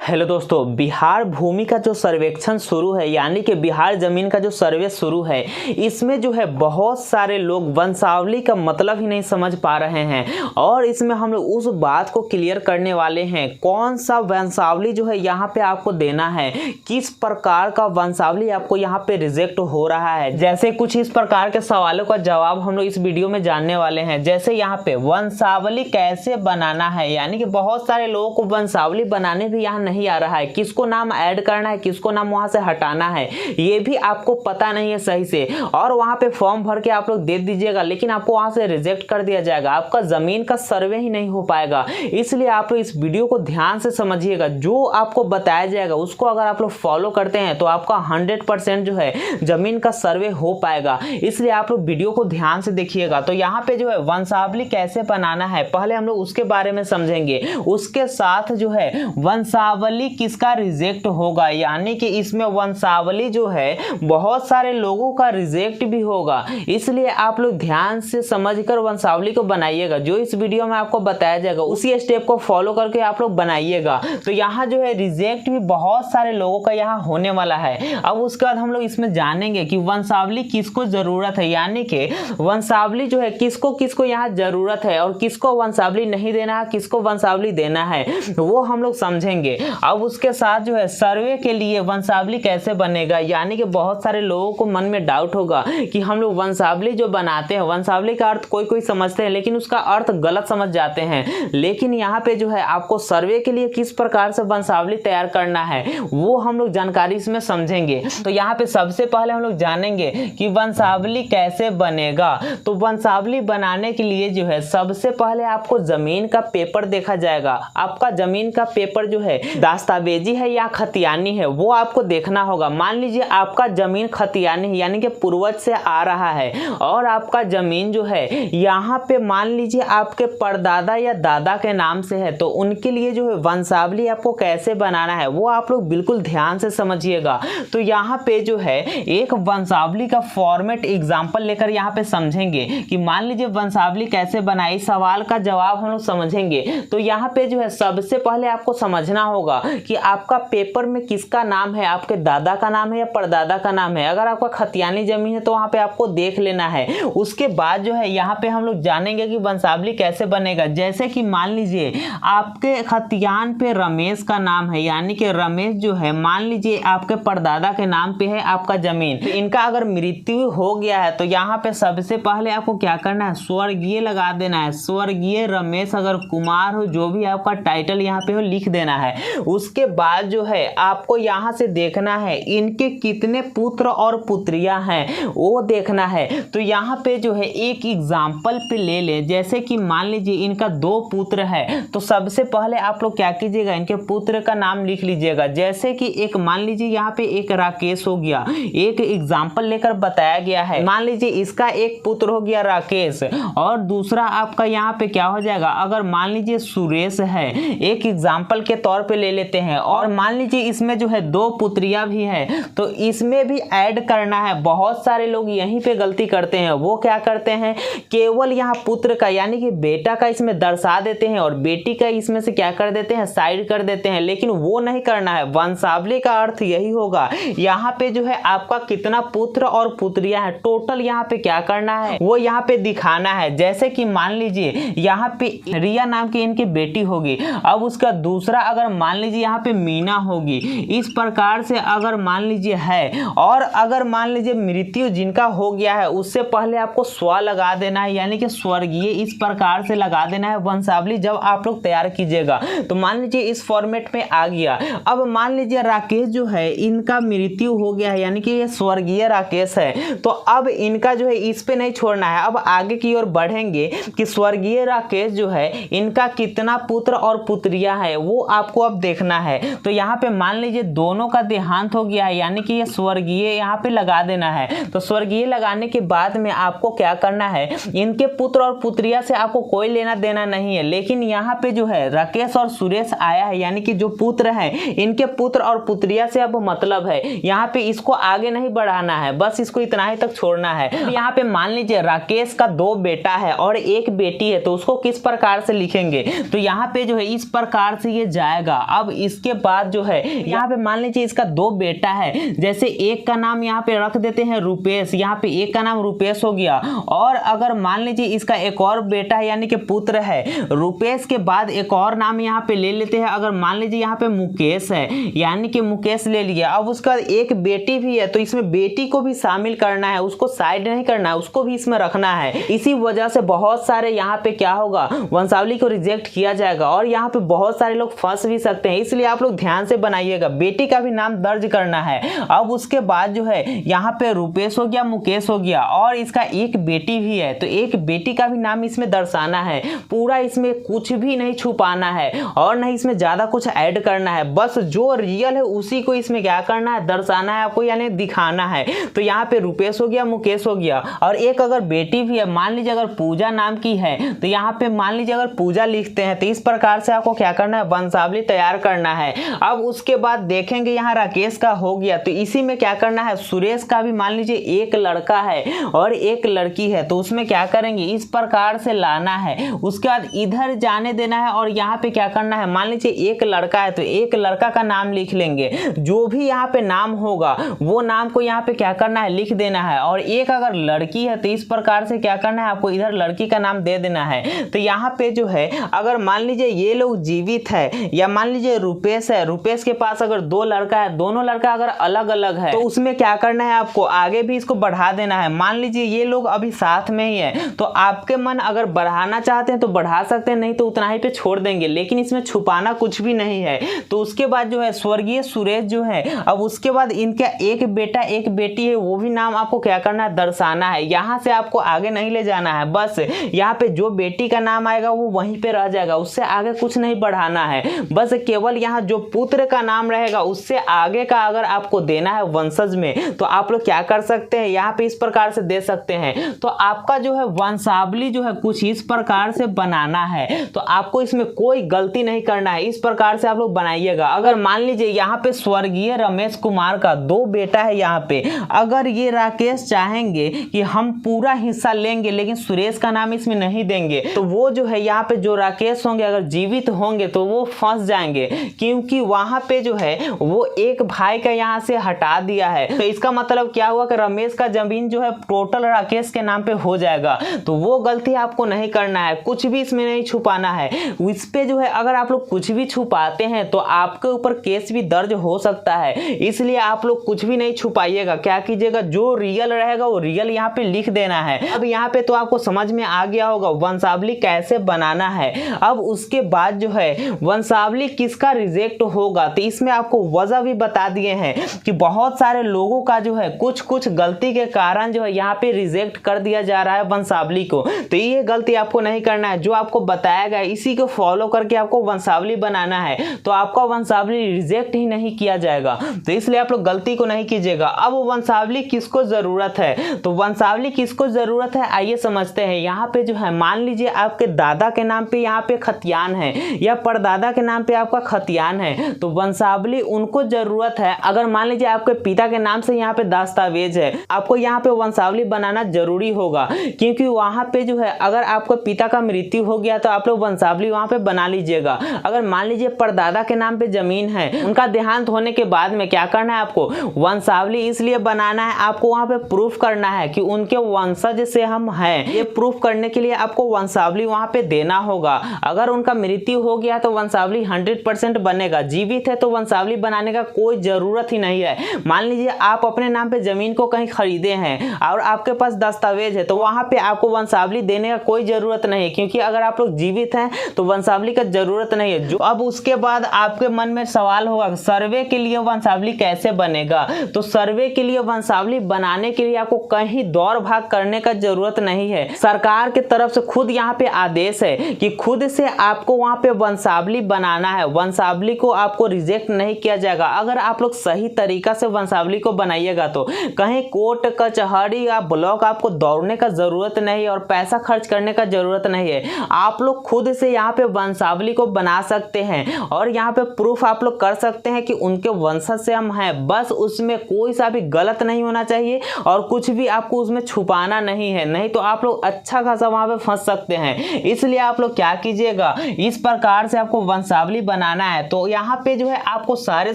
Hello दोस्तों, बिहार भूमि का जो सर्वेक्षण शुरू है यानी कि बिहार जमीन का जो सर्वे शुरू है, इसमें जो है बहुत सारे लोग वंशावली का मतलब ही नहीं समझ पा रहे हैं। और इसमें हम लोग उस बात को क्लियर करने वाले हैं कौन सा वंशावली जो है यहाँ पे आपको देना है, किस प्रकार का वंशावली आपको यहाँ पे रिजेक्ट हो रहा है। जैसे कुछ इस प्रकार के सवालों का जवाब हम लोग इस वीडियो में जानने वाले हैं। जैसे यहाँ पे वंशावली कैसे बनाना है, यानी कि बहुत सारे लोगों को वंशावली बनाने भी यहाँ नहीं आ रहा है, किसको नाम ऐड करना है, किसको नाम वहां से हटाना है, ये भी आपको पता नहीं है सही से। और वहां पे फॉर्म भर के आप लोग दे दीजिएगा, लेकिन आपको वहां से रिजेक्ट कर दिया जाएगा, आपका जमीन का सर्वे ही नहीं हो पाएगा। इसलिए आप लोग इस वीडियो को ध्यान से समझिएगा, जो आपको बताया जाएगा उसको अगर आप लोग फॉलो करते हैं तो आपका 100% जो है जमीन का सर्वे हो पाएगा। इसलिए आप लोग वीडियो को ध्यान से देखिएगा। तो यहाँ पे जो है वंशावली कैसे बनाना है, पहले हम लोग उसके बारे में समझेंगे। उसके साथ जो है वंशावली किसका रिजेक्ट होगा, यानी कि इसमें वंशावली जो है बहुत सारे लोगों का रिजेक्ट भी होगा। इसलिए आप लोग ध्यान से समझकर वंशावली को बनाइएगा। जो इस वीडियो में आपको बताया जाएगा उसी स्टेप को फॉलो करके आप लोग बनाइएगा। तो यहाँ जो है रिजेक्ट भी बहुत सारे लोगों का यहाँ होने वाला है। अब उसके बाद हम लोग इसमें जानेंगे कि वंशावली किसको जरूरत है, यानी कि वंशावली जो है किसको किसको यहाँ जरूरत है और किसको वंशावली नहीं देना है, किसको वंशावली देना है, वो हम लोग समझेंगे। अब उसके साथ जो है सर्वे के लिए वंशावली कैसे बनेगा, यानी कि बहुत सारे लोगों को मन में डाउट होगा कि हम लोग वंशावली जो बनाते हैं, वंशावली का अर्थ कोई कोई समझते हैं लेकिन उसका अर्थ गलत समझ जाते हैं। लेकिन यहाँ पे जो है आपको सर्वे के लिए किस प्रकार से वंशावली तैयार करना है वो हम लोग जानकारी इसमें समझेंगे। तो यहाँ पे सबसे पहले हम लोग जानेंगे कि वंशावली कैसे बनेगा। तो वंशावली बनाने के लिए जो है सबसे पहले आपको जमीन का पेपर देखा जाएगा। आपका जमीन का पेपर जो है दस्तावेजी है या खतियानी है वो आपको देखना होगा। मान लीजिए आपका जमीन खतियानी है यानी कि पूर्वज से आ रहा है, और आपका जमीन जो है यहाँ पे मान लीजिए आपके परदादा या दादा के नाम से है, तो उनके लिए जो है वंशावली आपको कैसे बनाना है वो आप लोग बिल्कुल ध्यान से समझिएगा। तो यहाँ पे जो है एक वंशावली का फॉर्मेट एग्जाम्पल लेकर यहाँ पे समझेंगे कि मान लीजिए वंशावली कैसे बनाई, सवाल का जवाब हम लोग समझेंगे। तो यहाँ पे जो है सबसे पहले आपको समझना होगा कि आपका पेपर में किसका नाम है, आपके दादा का नाम है या परदादा का नाम है। अगर आपका खतियानी जमीन है तो वहां पे आपको देख लेना है। उसके बाद जो है यहाँ पे हम लोग जानेंगे कि वंशावली कैसे बनेगा। जैसे कि मान लीजिए आपके खतियान पे रमेश का नाम है, यानी कि रमेश जो है मान लीजिए आपके परदादा के नाम पे है आपका जमीन, तो इनका अगर मृत्यु हो गया है तो यहाँ पे सबसे पहले आपको क्या करना है, स्वर्गीय लगा देना है। स्वर्गीय रमेश अगर कुमार हो, जो भी आपका टाइटल यहाँ पे हो लिख देना है। उसके बाद जो है आपको यहाँ से देखना है इनके कितने पुत्र और पुत्रियां हैं वो देखना है। तो यहाँ पे जो है एक एग्जाम्पल पे ले ले, जैसे कि मान लीजिए इनका 2 पुत्र है, तो सबसे पहले आप लोग क्या कीजिएगा, इनके पुत्र का नाम लिख लीजिएगा। जैसे कि एक मान लीजिए यहाँ पे एक राकेश हो गया, एक एग्जाम्पल लेकर बताया गया है। मान लीजिए इसका एक पुत्र हो गया राकेश, और दूसरा आपका यहाँ पे क्या हो जाएगा, अगर मान लीजिए सुरेश है, एक एग्जाम्पल के तौर पे ले लेते हैं। और मान लीजिए इसमें जो है 2 पुत्रियां भी है, तो इसमें भी ऐड करना है। बहुत सारे लोग यहीं पे गलती करते हैं, वो क्या करते हैं, केवल यहाँ पुत्र का यानी कि बेटा का इसमें दर्शा देते हैं और बेटी का इसमें से क्या कर देते हैं, साइड कर देते हैं। लेकिन वो नहीं करना है। वंशावली का अर्थ यही होगा, यहाँ पे जो है आपका कितना पुत्र और पुत्रियां है टोटल यहाँ पे क्या करना है वो यहाँ पे दिखाना है। जैसे कि मान लीजिए यहाँ पे रिया नाम की इनकी बेटी होगी, अब उसका दूसरा अगर मान लीजिए यहाँ पे मीना होगी, इस प्रकार से अगर मान लीजिए है। और अगर मान लीजिए मृत्यु जिनका हो गया है उससे पहले आपको स्व लगा देना है, यानी कि स्वर्गीय इस प्रकार से लगा देना है वंशावली जब आप लोग तैयार कीजिएगा। तो मान लीजिए इस फॉर्मेट में आ गया। अब मान लीजिए राकेश जो है इनका मृत्यु हो गया है, यानी कि ये स्वर्गीय राकेश है, तो अब इनका जो है इस पे नहीं छोड़ना है। अब आगे की ओर बढ़ेंगे कि स्वर्गीय राकेश जो है इनका कितना पुत्र और पुत्रियां है वो आपको अब देखना है। तो यहाँ पे मान लीजिए दोनों का देहांत हो गया है, यानी कि ये स्वर्गीय यहाँ पे लगा देना है। तो स्वर्गीय लगाने के बाद में आपको क्या करना है, इनके पुत्र और पुत्रिया से आपको कोई लेना देना नहीं है। लेकिन यहाँ पे जो है राकेश और सुरेश आया है, यानी कि जो पुत्र है इनके पुत्र और पुत्रिया से अब मतलब है। यहाँ पे इसको आगे नहीं बढ़ाना है, बस इसको इतना ही तक छोड़ना है। तो यहाँ पे मान लीजिए राकेश का 2 बेटा है और 1 बेटी है, तो उसको किस प्रकार से लिखेंगे, तो यहाँ पे जो है इस प्रकार से ये जाएगा। अब इसके बाद जो है यहाँ पे मान लीजिए इसका 2 बेटा है, जैसे एक का नाम यहाँ पे रख देते हैं रुपेश, यहाँ पे एक का नाम रुपेश हो गया। और अगर मान लीजिए इसका एक और बेटा है यानी कि पुत्र है, रुपेश के बाद एक और नाम यहाँ पे ले लेते हैं। अगर मान लीजिए यहाँ पे मुकेश है यानी कि मुकेश ले लिया। अब उसका एक बेटी भी है, तो इसमें बेटी को भी शामिल करना है, उसको साइड नहीं करना है, उसको भी इसमें रखना है। इसी वजह से बहुत सारे यहाँ पे क्या होगा, वंशावली को रिजेक्ट किया जाएगा और यहाँ पे बहुत सारे लोग फंस भी सकते हैं। इसलिए आप लोग ध्यान से बनाइएगा, बेटी का भी नाम दर्ज करना है। अब उसके बाद जो है यहाँ पे रुपेश हो गया, मुकेश हो गया और इसका एक बेटी भी है, तो एक बेटी का भी नाम इसमें दर्शाना है। पूरा इसमें कुछ भी नहीं छुपाना है और नहीं इसमें ज्यादा कुछ ऐड करना है, बस जो रियल है उसी को इसमें क्या करना है, दर्शाना है आपको, यानी दिखाना है। तो यहाँ पे रुपेश हो गया, मुकेश हो गया और एक अगर बेटी भी है, मान लीजिए अगर पूजा नाम की है, तो यहाँ पे मान लीजिए अगर पूजा लिखते हैं। तो इस प्रकार से आपको क्या करना है, वंशावली तैयार करना है। अब उसके बाद देखेंगे यहाँ राकेश का हो गया, तो इसी में क्या करना है, सुरेश का भी मान लीजिए एक लड़का है और एक लड़की है, तो उसमें क्या करेंगे, इस प्रकार से लाना है। उसके बाद इधर जाने देना है और यहाँ पे क्या करना है, मान लीजिए एक लड़का है तो एक लड़का का नाम लिख लेंगे। जो भी यहाँ पे नाम होगा वो नाम को यहाँ पे क्या करना है, लिख देना है। और एक अगर लड़की है तो इस प्रकार से क्या करना है, आपको इधर लड़की का नाम दे देना है। तो यहाँ पे जो है अगर मान लीजिए ये लोग जीवित है या मान लीजिए रुपेश है, रुपेश के पास अगर 2 लड़का है, दोनों लड़का अगर अलग अलग है, तो उसमें क्या करना है, आपको आगे भी इसको बढ़ा देना है। मान लीजिए ये लोग अभी साथ में ही है, तो आपके मन अगर बढ़ाना चाहते हैं तो बढ़ा सकते हैं, नहीं तो उतना ही पे छोड़ देंगे, लेकिन इसमें छुपाना कुछ भी नहीं है। तो उसके बाद जो है स्वर्गीय सुरेश जो है, अब उसके बाद इनका एक बेटा एक बेटी है, वो भी नाम आपको क्या करना है, दर्शाना है। यहाँ से आपको आगे नहीं ले जाना है, बस यहाँ पे जो बेटी का नाम आएगा वो वहीं पे रह जाएगा, उससे आगे कुछ नहीं बढ़ाना है। बस केवल यहाँ जो पुत्र का नाम रहेगा उससे आगे का अगर आपको देना है वंशज में, तो आप लोग क्या कर सकते हैं, यहाँ पे इस प्रकार से दे सकते हैं। तो आपका जो है वंशावली जो है कुछ इस प्रकार से बनाना है, तो आपको इसमें कोई गलती नहीं करना है, इस प्रकार से आप लोग बनाइएगा। अगर मान लीजिए यहाँ पे स्वर्गीय रमेश कुमार का 2 बेटा है, यहाँ पे अगर ये राकेश चाहेंगे कि हम पूरा हिस्सा लेंगे लेकिन सुरेश का नाम इसमें नहीं देंगे, तो वो जो है यहाँ पे जो राकेश होंगे अगर जीवित होंगे तो वो फंस जाएंगे, क्योंकि वहां पे जो है वो एक भाई का यहाँ से हटा दिया है। तो इसका मतलब क्या हुआ कि रमेश का जमीन जो है टोटल राकेश के नाम पे हो जाएगा। तो वो गलती आपको नहीं करना है, कुछ भी इसमें नहीं छुपाना है। इस पे जो है अगर आप लोग कुछ भी छुपाते हैं तो आपके ऊपर केस भी दर्ज हो सकता है, इसलिए आप लोग कुछ भी नहीं छुपाइएगा। क्या कीजिएगा, जो रियल रहेगा वो रियल यहाँ पे लिख देना है। अब यहाँ पे तो आपको समझ में आ गया होगा वंशावली कैसे बनाना है। अब उसके बाद जो है वंशावली किसका रिजेक्ट होगा, तो इसमें आपको वजह भी बता दिए हैं कि बहुत सारे लोगों का जो है कुछ कुछ गलती के कारण जो है यहाँ पे रिजेक्ट कर दिया जा रहा है वंशावली को। तो ये गलती आपको नहीं करना है, जो आपको बताया गया इसी को फॉलो करके आपको वंशावली बनाना है, तो आपका वंशावली रिजेक्ट ही नहीं किया जाएगा। तो इसलिए आप लोग गलती को नहीं कीजिएगा। अब वंशावली किसको जरूरत है, तो वंशावली किसको जरूरत है आइए समझते हैं। यहाँ पे जो है मान लीजिए आपके दादा के नाम पे यहाँ पे खतियान है या परदादा के नाम पे आपका खतियान है, तो वंशावली उनको जरूरत है। अगर मान लीजिए आपके पिता के नाम से यहाँ पे दस्तावेज है, आपको यहाँ पे वंशावली बनाना जरूरी होगा, क्योंकि वहां पे जो है अगर आपको पिता का मृत्यु हो गया तो आप लोग वंशावली वहां पे बना लीजिएगा। अगर मान लीजिए परदादा के नाम पे जमीन है, उनका देहांत होने के बाद में क्या करना है, आपको वंशावली इसलिए बनाना है, आपको वहां पे प्रूफ करना है कि उनके वंशज से हम हैं। ये प्रूफ करने के लिए आपको वंशावली वहां पे देना होगा। अगर उनका मृत्यु हो गया तो वंशावली 100% बनेगा, जीवित है तो वंशावली बनाने का कोई जरूरत ही नहीं है। मान लीजिए आप अपने नाम पे जमीन को कहीं खरीदे हैं और आपके पास दस्तावेज है, तो वहां पे आपको वंशावली देने का कोई जरूरत नहीं है, क्योंकि अगर आप लोग जीवित हैं तो वंशावली का जरूरत नहीं है। जो अब उसके बाद आपके मन में सवाल होगा सर्वे के लिए वंशावली कैसे बनेगा, तो सर्वे के लिए वंशावली बनाने के लिए आपको कहीं दौड़ भाग करने का जरूरत नहीं है। सरकार की तरफ से खुद यहाँ पे आदेश है कि खुद से आपको वहां पे वंशावली बनाना है, वंशावली को आपको रिजेक्ट नहीं किया जाएगा। अगर आप लोग सही तरीका से वंशावली को बनाइएगा तो कहीं कोर्ट कचहरी या ब्लॉक आपको दौड़ने का जरूरत नहीं और पैसा खर्च करने का जरूरत नहीं है। आप लोग खुद से यहाँ पे वंशावली को बना सकते हैं और यहाँ पे प्रूफ आप लोग कर सकते हैं कि उनके वंशज से हम हैं। बस उसमें कोई सा भी गलत नहीं होना चाहिए और कुछ भी आपको उसमें छुपाना नहीं है, नहीं तो आप लोग अच्छा खासा वहां पे फंस सकते हैं। इसलिए आप लोग क्या कीजिएगा, इस प्रकार से आपको वंशावली बना बनाना है। तो यहाँ पे जो है आपको सारे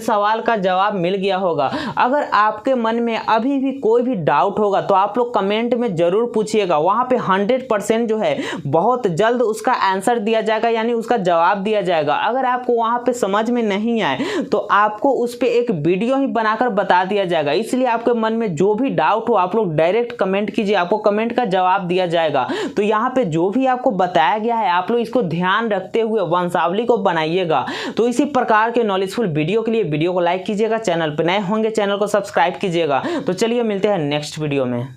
सवाल का जवाब मिल गया होगा। अगर आपके मन में अभी भी कोई भी डाउट होगा तो आप लोग कमेंट में जरूर पूछिएगा, वहाँ पे 100% जो है बहुत जल्द उसका आंसर दिया जाएगा, यानी उसका जवाब दिया जाएगा। अगर आपको वहाँ पे समझ में नहीं आए तो आपको उस पर एक वीडियो ही बनाकर बता दिया जाएगा। इसलिए आपके मन में जो भी डाउट हो आप लोग डायरेक्ट कमेंट कीजिए, आपको कमेंट का जवाब दिया जाएगा। तो यहाँ पे जो भी आपको बताया गया है आप लोग इसको ध्यान रखते हुए वंशावली को बनाइएगा। तो इसी प्रकार के नॉलेजफुल वीडियो के लिए वीडियो को लाइक कीजिएगा, चैनल पर नए होंगे चैनल को सब्सक्राइब कीजिएगा। तो चलिए मिलते हैं नेक्स्ट वीडियो में।